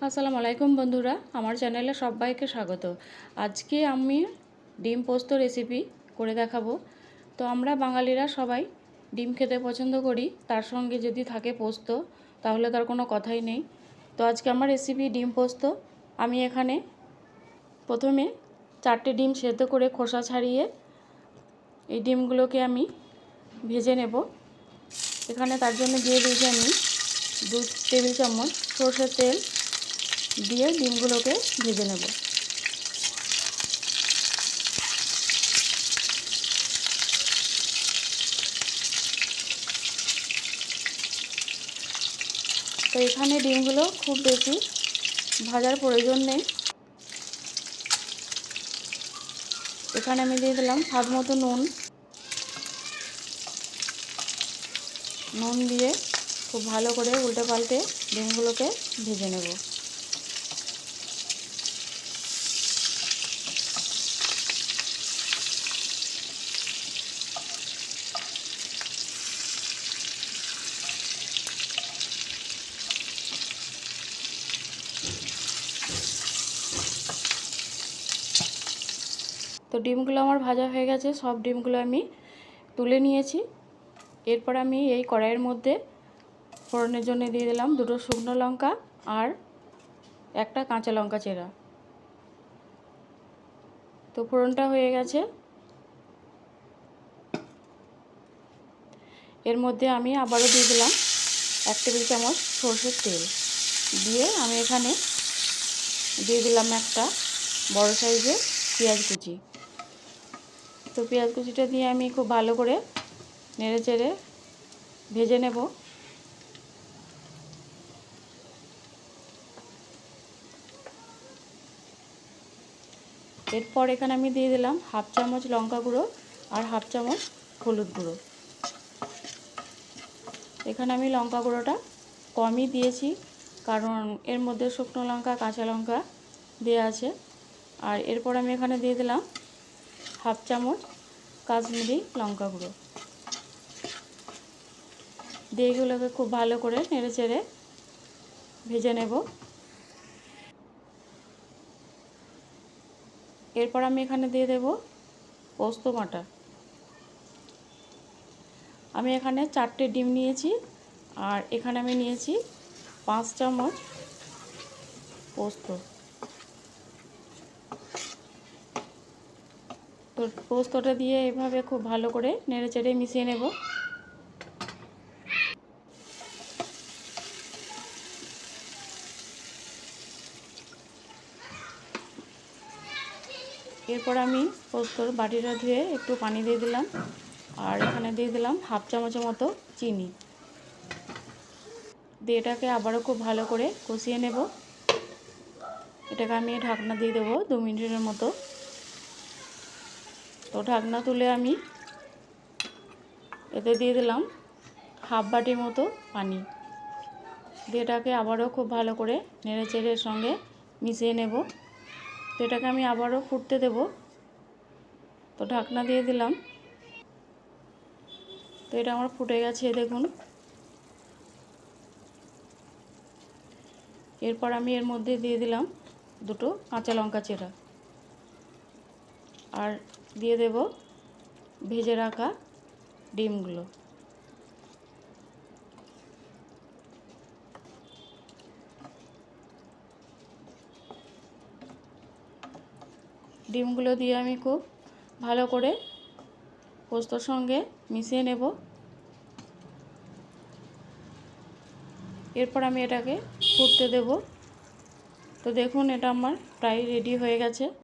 আসসালামু আলাইকুম বন্ধুরা, আমার চ্যানেলে সবাইকে স্বাগত। আজকে আমি ডিম পোস্ত রেসিপি করে দেখাবো। তো আমরা বাঙালিরা সবাই ডিম খেতে পছন্দ করি, তার সঙ্গে যদি থাকে পোস্ত তাহলে তার কোনো কথাই নেই। তো আজকে আমার রেসিপি ডিম পোস্ত। আমি এখানে প্রথমে 4টে ডিম সেদ্ধ করে খোসা ছাড়িয়ে এই ডিমগুলোকে আমি ভেজে নেব। এখানে তার জন্য দিয়ে দিয়েছি আমি 2 টেবিল চামচ সরষের তেল দিয়ে ডিমগুলোকে ভেজে নেব। তো এখানে ডিমগুলো খুব বেশি ভাজার প্রয়োজন নেই। এখানে আমি দিয়ে দিলাম স্বাদ মতো নুন দিয়ে খুব ভালো করে উল্টে পাল্টে ডিমগুলোকে ভেজে নেব। তো ডিমগুলো আমার ভাজা হয়ে গেছে, সব ডিমগুলো আমি তুলে নিয়েছি। এরপর আমি এই কড়াইয়ের মধ্যে ফোড়নের জন্য দিয়ে দিলাম 2টো শুকনো লঙ্কা আর একটা কাঁচা লঙ্কা চেরা। তো ফোড়নটা হয়ে গেছে। এর মধ্যে আমি আবারও দিয়ে দিলাম 1 টেবিল চামচ সরষের তেল দিয়ে আমি এখানে দিয়ে দিলাম একটা বড় সাইজের পেঁয়াজ কুচি। তো পেঁয়াজ কুচিটা দিয়ে আমি খুব ভালো করে নেড়ে চেড়ে ভেজে নেব। এরপর এখানে আমি দিয়ে দিলাম 1/2 চামচ লঙ্কা গুঁড়ো আর 1/2 চামচ হলুদ গুঁড়ো। এখানে আমি লঙ্কা গুঁড়োটা কমই দিয়েছি, কারণ এর মধ্যে শুকনো লঙ্কা কাঁচা লঙ্কা দেওয়া আছে। আর এরপর আমি এখানে দিয়ে দিলাম 1/2 চামচ কাশ্মীরি লঙ্কা গুঁড়ো দিয়ে এগুলোকে খুব ভালো করে নেড়ে চেড়ে ভেজে নেব। এরপর আমি এখানে দিয়ে দেব পোস্ত বাটা। আমি এখানে 4টে ডিম নিয়েছি আর এখানে আমি নিয়েছি 5 চামচ পোস্ত। তো পোস্তটা দিয়ে এভাবে খুব ভালো করে নেড়ে চেড়ে মিশিয়ে নেব। এরপর আমি পোস্তর বাটিটা ধুয়ে একটু পানি দিয়ে দিলাম আর এখানে দিয়ে দিলাম 1/2 চামচের মতো চিনি দিয়ে এটাকে আবারও খুব ভালো করে কষিয়ে নেব। এটাকে আমি ঢাকনা দিয়ে দেবো 2 মিনিটের মতো। তো ঢাকনা তুলে আমি এতে দিয়ে দিলাম 1/2 বাটির মতো পানি দিয়ে এটাকে আবারও খুব ভালো করে নেড়ে চেড়ে সঙ্গে মিশিয়ে নেব। তো এটাকে আমি আবারও ফুটতে দেব। তো ঢাকনা দিয়ে দিলাম। তো এটা আমার ফুটে গেছে, দেখুন। এরপর আমি এর মধ্যে দিয়ে দিলাম 2টো কাঁচা লঙ্কা চেরা আর দিয়ে দেব ভেজে রাখা ডিমগুলো। ডিমগুলো দিয়ে আমি খুব ভালো করে পোস্তর সঙ্গে মিশিয়ে নেব। এরপর আমি এটাকে ফুটতে দেব। তো দেখুন, এটা আমার প্রায় রেডি হয়ে গেছে।